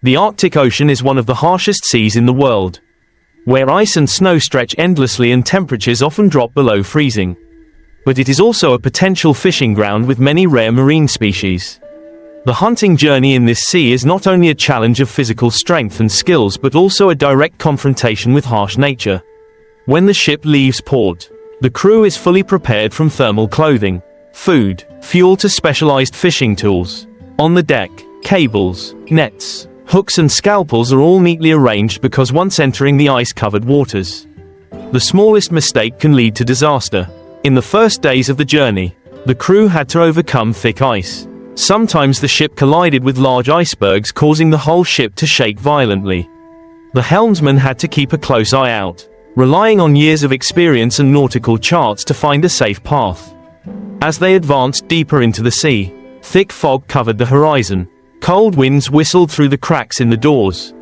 The Arctic Ocean is one of the harshest seas in the world, where ice and snow stretch endlessly and temperatures often drop below freezing. But it is also a potential fishing ground with many rare marine species. The hunting journey in this sea is not only a challenge of physical strength and skills but also a direct confrontation with harsh nature. When the ship leaves port, the crew is fully prepared from thermal clothing, food, fuel to specialized fishing tools. On the deck, cables, nets, hooks and scalpels are all neatly arranged because once entering the ice-covered waters, the smallest mistake can lead to disaster. In the first days of the journey, the crew had to overcome thick ice. Sometimes the ship collided with large icebergs, causing the whole ship to shake violently. The helmsman had to keep a close eye out, relying on years of experience and nautical charts to find a safe path. As they advanced deeper into the sea, thick fog covered the horizon. Cold winds whistled through the cracks in the doors.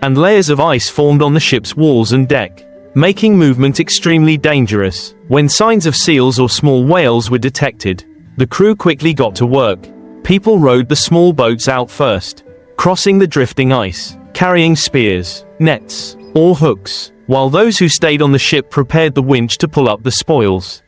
And layers of ice formed on the ship's walls and deck, making movement extremely dangerous. When signs of seals or small whales were detected, the crew quickly got to work. People rowed the small boats out first, crossing the drifting ice, carrying spears, nets, or hooks, while those who stayed on the ship prepared the winch to pull up the spoils.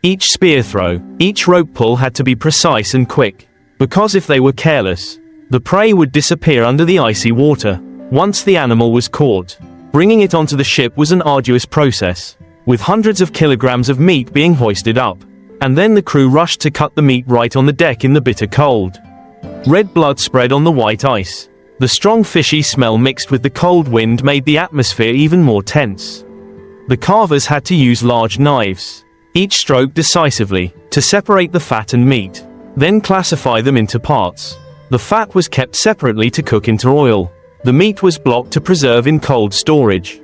Each spear throw, each rope pull had to be precise and quick, because if they were careless, the prey would disappear under the icy water. Once the animal was caught, bringing it onto the ship was an arduous process, with hundreds of kilograms of meat being hoisted up. And then the crew rushed to cut the meat right on the deck in the bitter cold. Red blood spread on the white ice. The strong fishy smell mixed with the cold wind made the atmosphere even more tense. The carvers had to use large knives, each stroke decisively, to separate the fat and meat, then classify them into parts. The fat was kept separately to cook into oil. The meat was blocked to preserve in cold storage.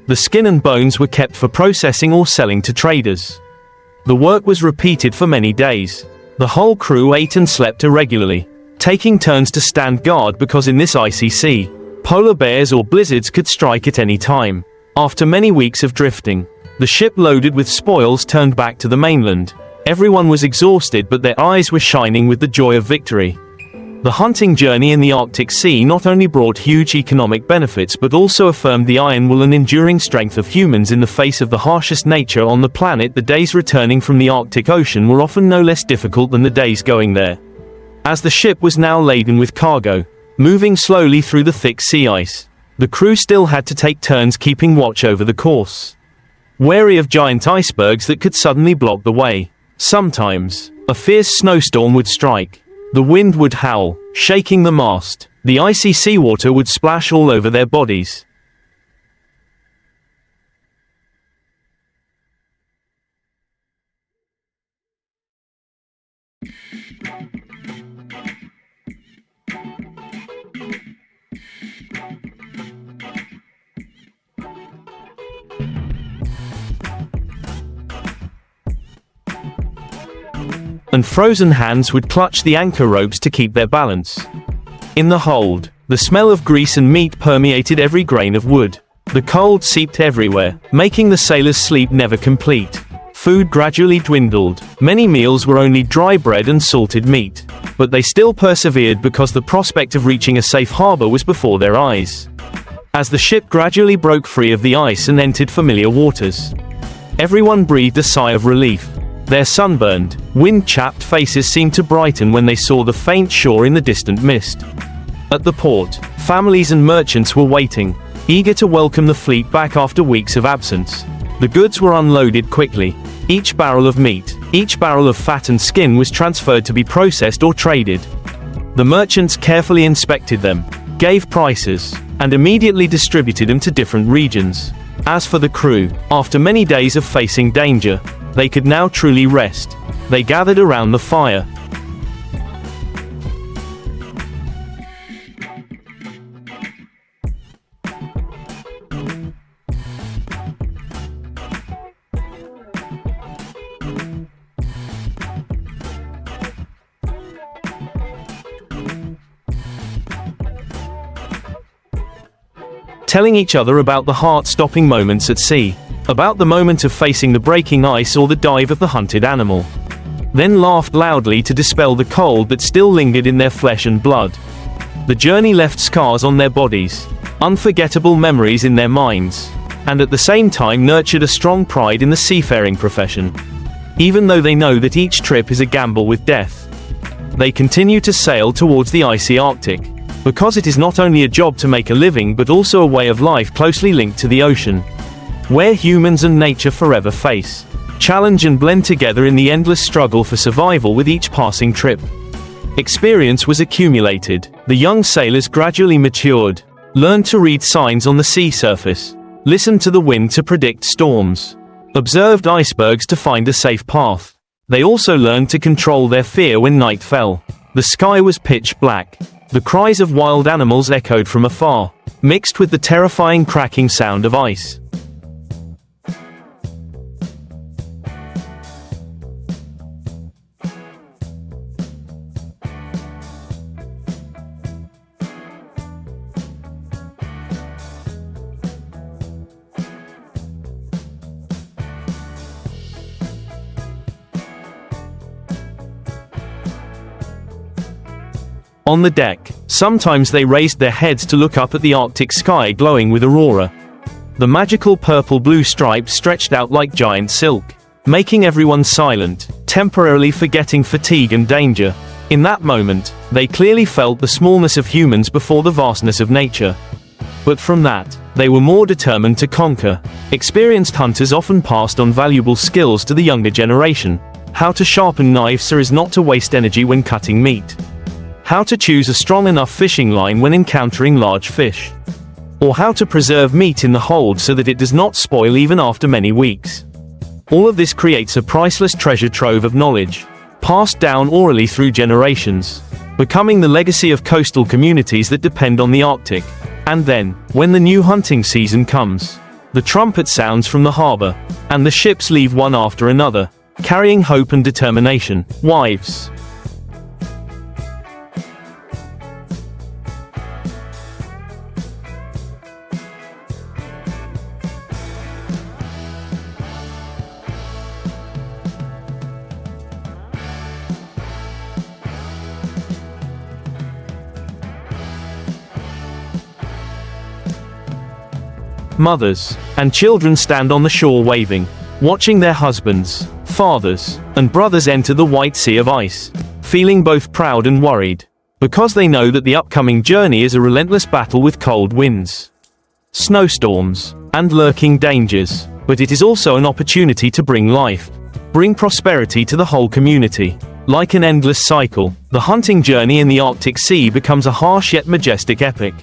The skin and bones were kept for processing or selling to traders. The work was repeated for many days. The whole crew ate and slept irregularly, taking turns to stand guard because in this icy sea, polar bears or blizzards could strike at any time. After many weeks of drifting, the ship loaded with spoils turned back to the mainland. Everyone was exhausted, but their eyes were shining with the joy of victory. The hunting journey in the Arctic Sea not only brought huge economic benefits but also affirmed the iron will and enduring strength of humans in the face of the harshest nature on the planet. The days returning from the Arctic Ocean were often no less difficult than the days going there. As the ship was now laden with cargo, moving slowly through the thick sea ice, the crew still had to take turns keeping watch over the course, wary of giant icebergs that could suddenly block the way. Sometimes, a fierce snowstorm would strike. The wind would howl, shaking the mast. The icy seawater would splash all over their bodies. And frozen hands would clutch the anchor ropes to keep their balance. In the hold, the smell of grease and meat permeated every grain of wood. The cold seeped everywhere, making the sailors' sleep never complete. Food gradually dwindled. Many meals were only dry bread and salted meat. But they still persevered because the prospect of reaching a safe harbor was before their eyes. As the ship gradually broke free of the ice and entered familiar waters, everyone breathed a sigh of relief. Their sunburned, wind-chapped faces seemed to brighten when they saw the faint shore in the distant mist. At the port, families and merchants were waiting, eager to welcome the fleet back after weeks of absence. The goods were unloaded quickly. Each barrel of meat, Each barrel of fat and skin was transferred to be processed or traded. The merchants carefully inspected them, gave prices, and immediately distributed them to different regions. As for the crew, after many days of facing danger, they could now truly rest. They gathered around the fire. Telling each other about the heart-stopping moments at sea, about the moment of facing the breaking ice or the dive of the hunted animal. Then laughed loudly to dispel the cold that still lingered in their flesh and blood. The journey left scars on their bodies, unforgettable memories in their minds, and at the same time nurtured a strong pride in the seafaring profession. Even though they know that each trip is a gamble with death, they continue to sail towards the icy Arctic, because it is not only a job to make a living but also a way of life closely linked to the ocean, where humans and nature forever face, challenge and blend together in the endless struggle for survival with each passing trip. Experience was accumulated. The young sailors gradually matured, learned to read signs on the sea surface, listened to the wind to predict storms, observed icebergs to find a safe path. They also learned to control their fear when night fell. The sky was pitch black. The cries of wild animals echoed from afar, mixed with the terrifying cracking sound of ice. On the deck, sometimes they raised their heads to look up at the Arctic sky glowing with aurora. The magical purple-blue stripes stretched out like giant silk, making everyone silent, temporarily forgetting fatigue and danger. In that moment, they clearly felt the smallness of humans before the vastness of nature. But from that, they were more determined to conquer. Experienced hunters often passed on valuable skills to the younger generation. How to sharpen knives so as not to waste energy when cutting meat. How to choose a strong enough fishing line when encountering large fish. Or how to preserve meat in the hold so that it does not spoil even after many weeks. All of this creates a priceless treasure trove of knowledge, passed down orally through generations, becoming the legacy of coastal communities that depend on the Arctic. And then, when the new hunting season comes, the trumpet sounds from the harbor, and the ships leave one after another, carrying hope and determination. Wives. Mothers and children stand on the shore waving, watching their husbands, fathers, and brothers enter the white sea of ice, feeling both proud and worried, because they know that the upcoming journey is a relentless battle with cold winds, snowstorms, and lurking dangers. But it is also an opportunity to bring life, bring prosperity to the whole community. Like an endless cycle, the hunting journey in the Arctic Sea becomes a harsh yet majestic epic,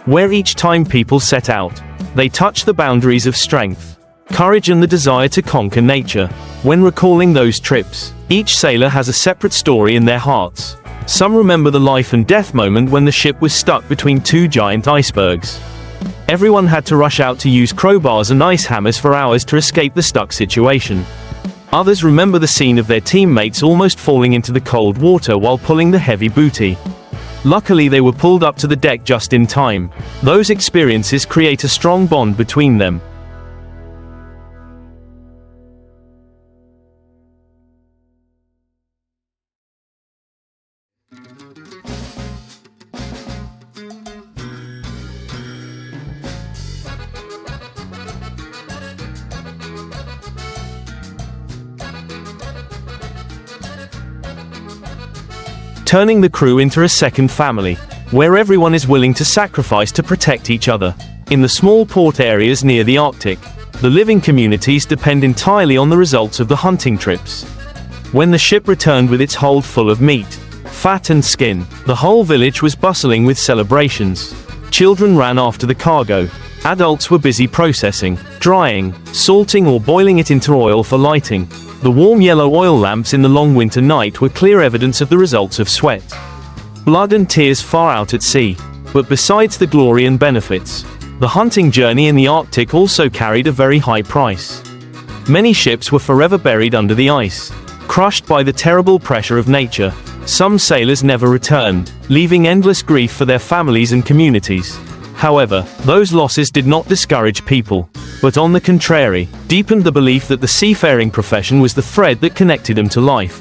where each time people set out, they touch the boundaries of strength, courage and the desire to conquer nature. When recalling those trips, each sailor has a separate story in their hearts. Some remember the life and death moment when the ship was stuck between two giant icebergs. Everyone had to rush out to use crowbars and ice hammers for hours to escape the stuck situation. Others remember the scene of their teammates almost falling into the cold water while pulling the heavy booty. Luckily they were pulled up to the deck just in time. Those experiences create a strong bond between them. Turning the crew into a second family, where everyone is willing to sacrifice to protect each other. In the small port areas near the Arctic, the living communities depend entirely on the results of the hunting trips. When the ship returned with its hold full of meat, fat and skin, the whole village was bustling with celebrations. Children ran after the cargo. Adults were busy processing, drying, salting or boiling it into oil for lighting. The warm yellow oil lamps in the long winter night were clear evidence of the results of sweat, blood and tears far out at sea. But besides the glory and benefits, the hunting journey in the Arctic also carried a very high price. Many ships were forever buried under the ice, crushed by the terrible pressure of nature. Some sailors never returned, leaving endless grief for their families and communities. However, those losses did not discourage people, but on the contrary, deepened the belief that the seafaring profession was the thread that connected them to life.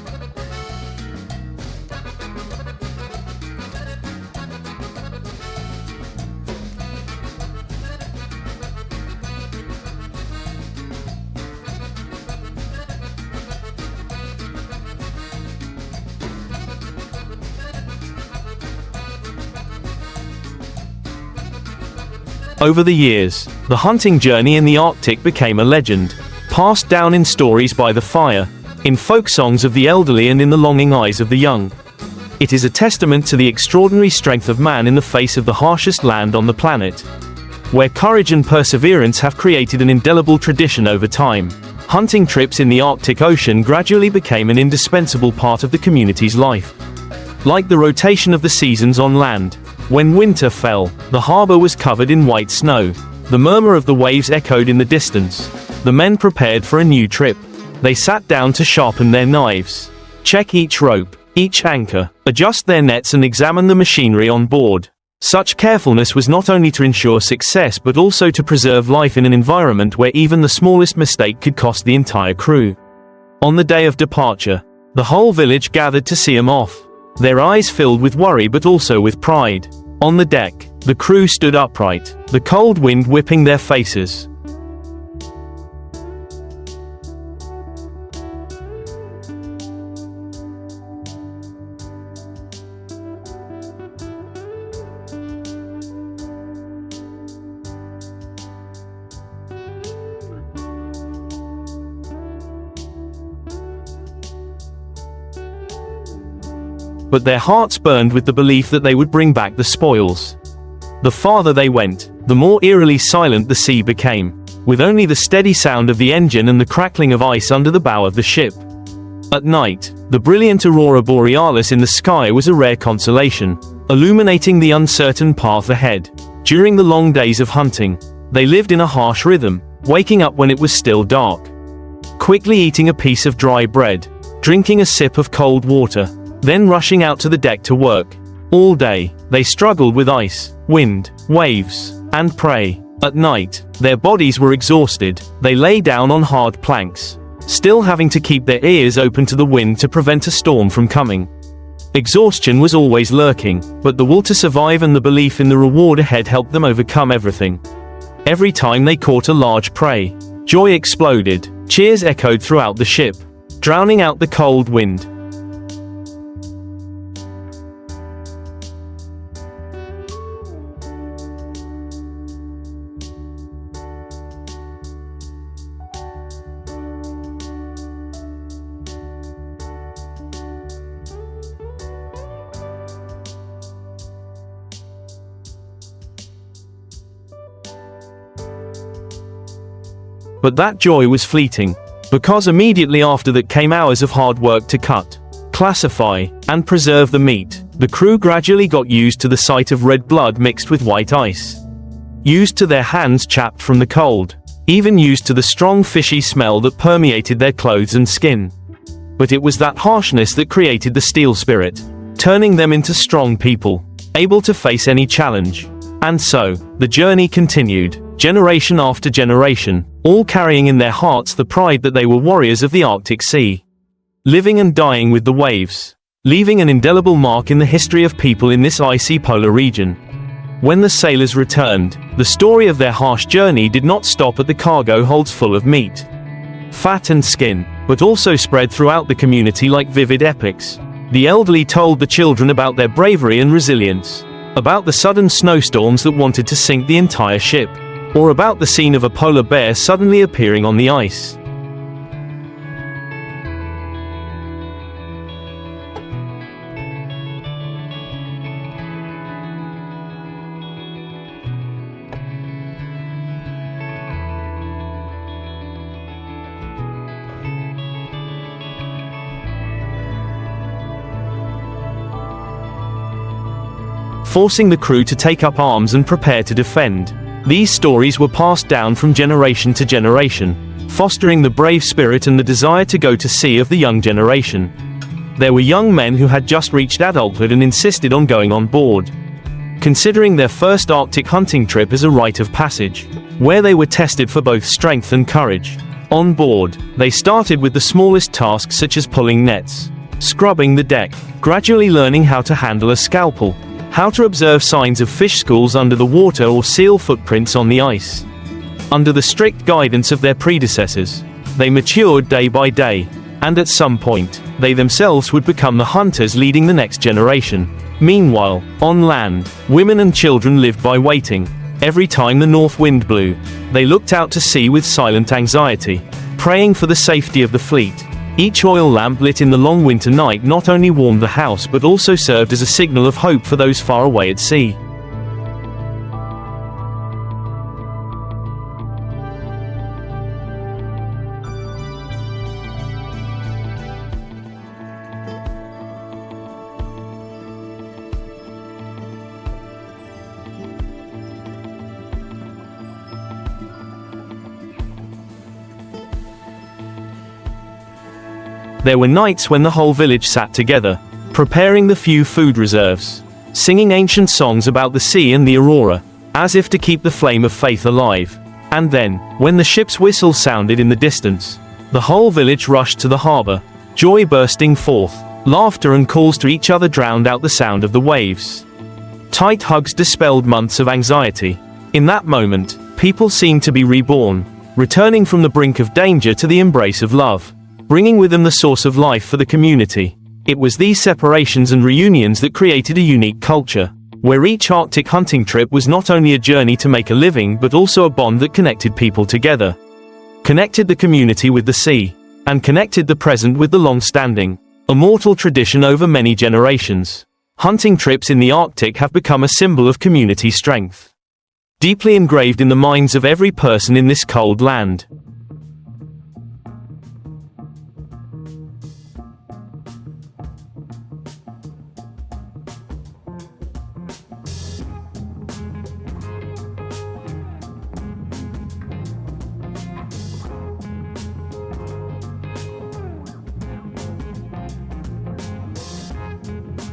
Over the years, the hunting journey in the Arctic became a legend, passed down in stories by the fire, in folk songs of the elderly and in the longing eyes of the young. It is a testament to the extraordinary strength of man in the face of the harshest land on the planet, where courage and perseverance have created an indelible tradition over time. Hunting trips in the Arctic Ocean gradually became an indispensable part of the community's life. Like the rotation of the seasons on land, when winter fell, the harbor was covered in white snow. The murmur of the waves echoed in the distance. The men prepared for a new trip. They sat down to sharpen their knives, check each rope, each anchor, adjust their nets and examine the machinery on board. Such carefulness was not only to ensure success but also to preserve life in an environment where even the smallest mistake could cost the entire crew. On the day of departure, the whole village gathered to see them off, their eyes filled with worry but also with pride. On the deck, the crew stood upright, the cold wind whipping their faces. But their hearts burned with the belief that they would bring back the spoils. The farther they went, the more eerily silent the sea became, with only the steady sound of the engine and the crackling of ice under the bow of the ship. At night, the brilliant aurora borealis in the sky was a rare consolation, illuminating the uncertain path ahead. During the long days of hunting, they lived in a harsh rhythm, waking up when it was still dark, quickly eating a piece of dry bread, drinking a sip of cold water, then rushing out to the deck to work. All day, they struggled with ice, wind, waves, and prey. At night, their bodies were exhausted. They lay down on hard planks, still having to keep their ears open to the wind to prevent a storm from coming. Exhaustion was always lurking, but the will to survive and the belief in the reward ahead helped them overcome everything. Every time they caught a large prey, joy exploded. Cheers echoed throughout the ship, drowning out the cold wind. But that joy was fleeting, because immediately after that came hours of hard work to cut, classify, and preserve the meat. The crew gradually got used to the sight of red blood mixed with white ice, used to their hands chapped from the cold, even used to the strong fishy smell that permeated their clothes and skin. But it was that harshness that created the steel spirit, turning them into strong people, able to face any challenge. And so, the journey continued, generation after generation, all carrying in their hearts the pride that they were warriors of the Arctic Sea, living and dying with the waves, leaving an indelible mark in the history of people in this icy polar region. When the sailors returned, the story of their harsh journey did not stop at the cargo holds full of meat, fat and skin, but also spread throughout the community like vivid epics. The elderly told the children about their bravery and resilience, about the sudden snowstorms that wanted to sink the entire ship, or about the scene of a polar bear suddenly appearing on the ice. forcing the crew to take up arms and prepare to defend. These stories were passed down from generation to generation, fostering the brave spirit and the desire to go to sea of the young generation. There were young men who had just reached adulthood and insisted on going on board, considering their first Arctic hunting trip as a rite of passage, where they were tested for both strength and courage. On board, they started with the smallest tasks such as pulling nets, scrubbing the deck, gradually learning how to handle a scalpel, how to observe signs of fish schools under the water or seal footprints on the ice. Under the strict guidance of their predecessors, they matured day by day, and at some point, they themselves would become the hunters leading the next generation. Meanwhile, on land, women and children lived by waiting. Every time the north wind blew, they looked out to sea with silent anxiety, praying for the safety of the fleet. Each oil lamp lit in the long winter night not only warmed the house but also served as a signal of hope for those far away at sea. There were nights when the whole village sat together, preparing the few food reserves, singing ancient songs about the sea and the aurora, as if to keep the flame of faith alive. And then, when the ship's whistle sounded in the distance, the whole village rushed to the harbor, joy bursting forth. Laughter and calls to each other drowned out the sound of the waves. Tight hugs dispelled months of anxiety. In that moment, people seemed to be reborn, returning from the brink of danger to the embrace of love, bringing with them the source of life for the community. It was these separations and reunions that created a unique culture, where each Arctic hunting trip was not only a journey to make a living but also a bond that connected people together, connected the community with the sea, and connected the present with the long-standing, immortal tradition over many generations. Hunting trips in the Arctic have become a symbol of community strength, deeply engraved in the minds of every person in this cold land.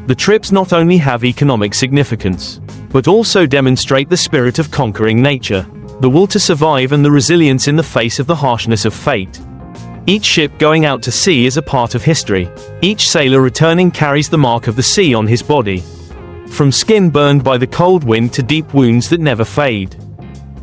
The trips not only have economic significance, but also demonstrate the spirit of conquering nature, the will to survive and the resilience in the face of the harshness of fate. Each ship going out to sea is a part of history. Each sailor returning carries the mark of the sea on his body, from skin burned by the cold wind to deep wounds that never fade.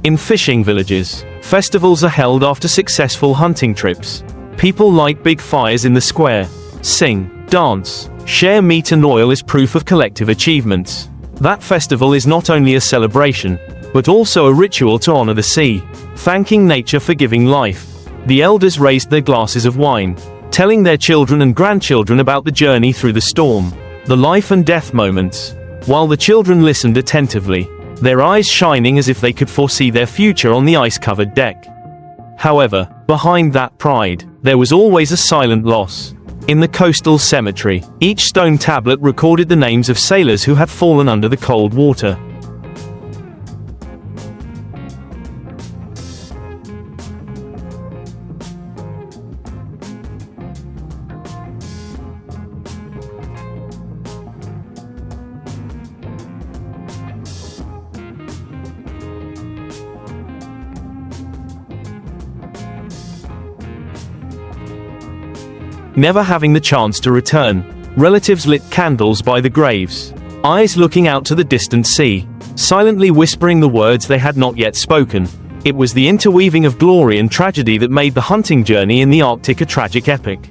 In fishing villages, festivals are held after successful hunting trips. People light big fires in the square, sing, dance, share meat and oil as proof of collective achievements. That festival is not only a celebration, but also a ritual to honor the sea, thanking nature for giving life. The elders raised their glasses of wine, telling their children and grandchildren about the journey through the storm, the life and death moments, while the children listened attentively, their eyes shining as if they could foresee their future on the ice-covered deck. However, behind that pride, there was always a silent loss. In the coastal cemetery, each stone tablet recorded the names of sailors who had fallen under the cold water. Never having the chance to return, relatives lit candles by the graves, eyes looking out to the distant sea, silently whispering the words they had not yet spoken. It was the interweaving of glory and tragedy that made the hunting journey in the Arctic a tragic epic,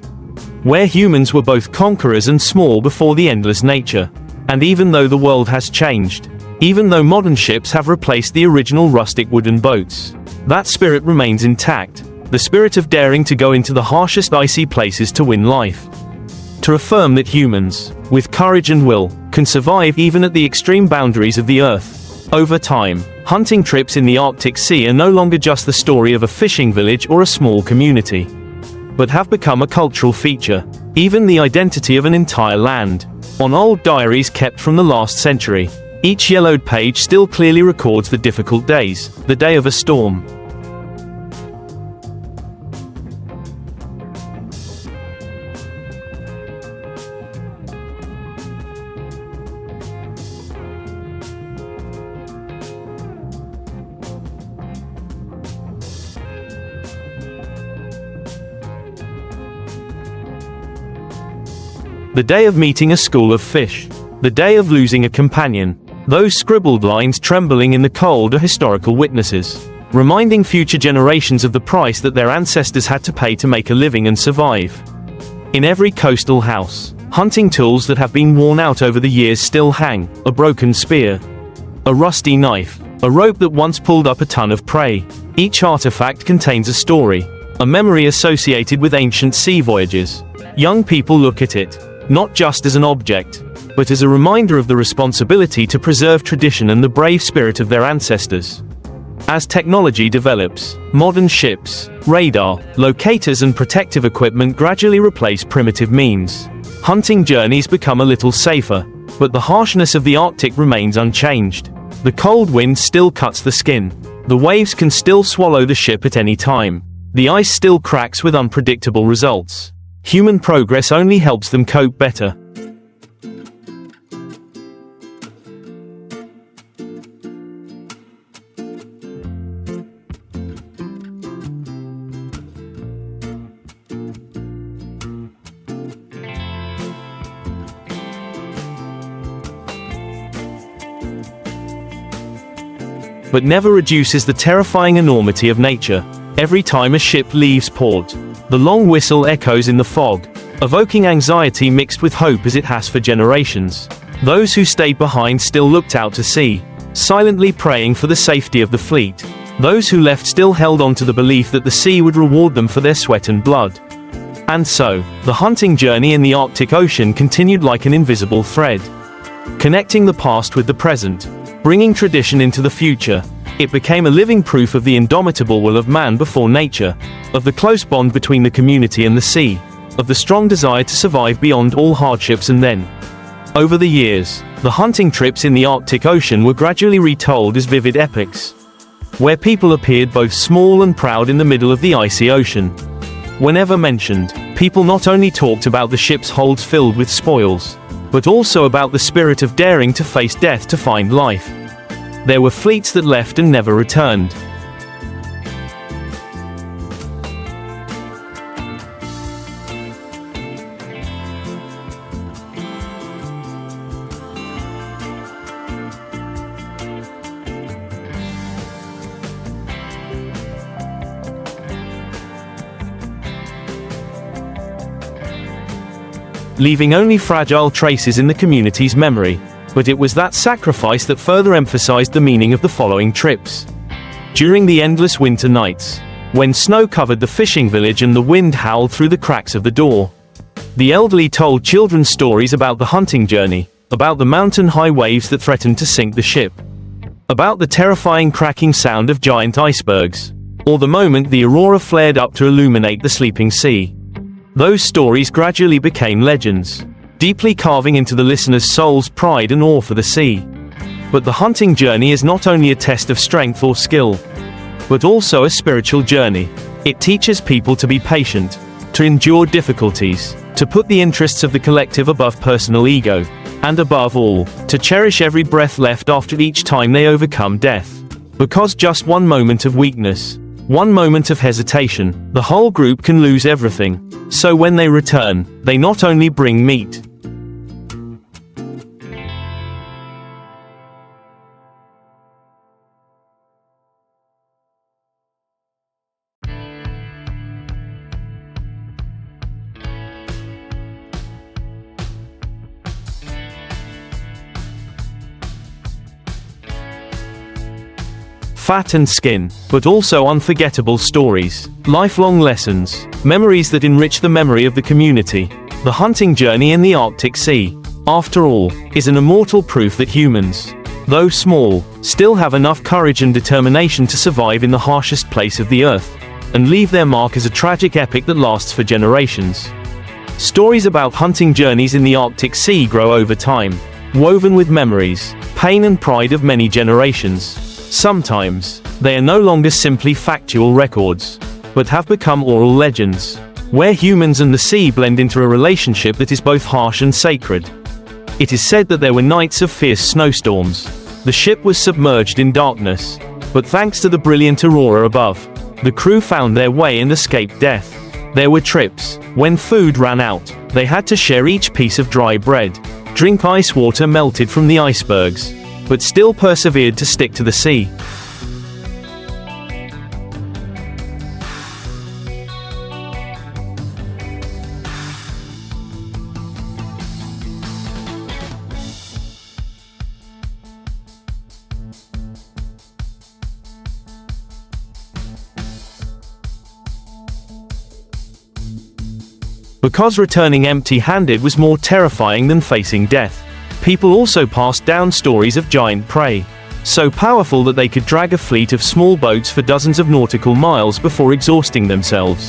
where humans were both conquerors and small before the endless nature. And even though the world has changed, even though modern ships have replaced the original rustic wooden boats, that spirit remains intact. The spirit of daring to go into the harshest icy places to win life. To affirm that humans, with courage and will, can survive even at the extreme boundaries of the Earth. Over time, hunting trips in the Arctic Sea are no longer just the story of a fishing village or a small community, but have become a cultural feature, even the identity of an entire land. On old diaries kept from the last century, Each yellowed page still clearly records the difficult days, the day of a storm. The day of meeting a school of fish. The day of losing a companion. Those scribbled lines trembling in the cold are historical witnesses, reminding future generations of the price that their ancestors had to pay to make a living and survive. In every coastal house, hunting tools that have been worn out over the years still hang: a broken spear, a rusty knife, a rope that once pulled up a ton of prey. Each artifact contains a story, a memory associated with ancient sea voyages. Young people look at it, not just as an object, but as a reminder of the responsibility to preserve tradition and the brave spirit of their ancestors. As technology develops, modern ships, radar, locators and protective equipment gradually replace primitive means. Hunting journeys become a little safer, but the harshness of the Arctic remains unchanged. The cold wind still cuts the skin. The waves can still swallow the ship at any time. The ice still cracks with unpredictable results. Human progress only helps them cope better. But never reduces the terrifying enormity of nature. Every time a ship leaves port, the long whistle echoes in the fog, evoking anxiety mixed with hope as it has for generations. Those who stayed behind still looked out to sea, silently praying for the safety of the fleet. Those who left still held on to the belief that the sea would reward them for their sweat and blood. And so, the hunting journey in the Arctic Ocean continued like an invisible thread, connecting the past with the present, bringing tradition into the future. It became a living proof of the indomitable will of man before nature, of the close bond between the community and the sea, of the strong desire to survive beyond all hardships. And then, over the years, the hunting trips in the Arctic Ocean were gradually retold as vivid epics, where people appeared both small and proud in the middle of the icy ocean. Whenever mentioned, people not only talked about the ship's holds filled with spoils, but also about the spirit of daring to face death to find life. There were fleets that left and never returned. Leaving only fragile traces in the community's memory. But it was that sacrifice that further emphasized the meaning of the following trips. During the endless winter nights, when snow covered the fishing village and the wind howled through the cracks of the door, the elderly told children stories about the hunting journey, about the mountain-high waves that threatened to sink the ship, about the terrifying cracking sound of giant icebergs, or the moment the aurora flared up to illuminate the sleeping sea. Those stories gradually became legends, deeply carving into the listener's soul's pride and awe for the sea. But the hunting journey is not only a test of strength or skill, but also a spiritual journey. It teaches people to be patient, to endure difficulties, to put the interests of the collective above personal ego, and above all, to cherish every breath left after each time they overcome death. Because just one moment of weakness, one moment of hesitation, the whole group can lose everything. So when they return, they not only bring meat, fat and skin, but also unforgettable stories, lifelong lessons, memories that enrich the memory of the community. The hunting journey in the Arctic Sea, after all, is an immortal proof that humans, though small, still have enough courage and determination to survive in the harshest place of the earth, and leave their mark as a tragic epic that lasts for generations. Stories about hunting journeys in the Arctic Sea grow over time, woven with memories, pain and pride of many generations. Sometimes, they are no longer simply factual records, but have become oral legends, where humans and the sea blend into a relationship that is both harsh and sacred. It is said that there were nights of fierce snowstorms. The ship was submerged in darkness, but thanks to the brilliant aurora above, the crew found their way and escaped death. There were trips when food ran out. They had to share each piece of dry bread, drink ice water melted from the icebergs, but still persevered to stick to the sea. Because returning empty-handed was more terrifying than facing death, people also passed down stories of giant prey, so powerful that they could drag a fleet of small boats for dozens of nautical miles before exhausting themselves.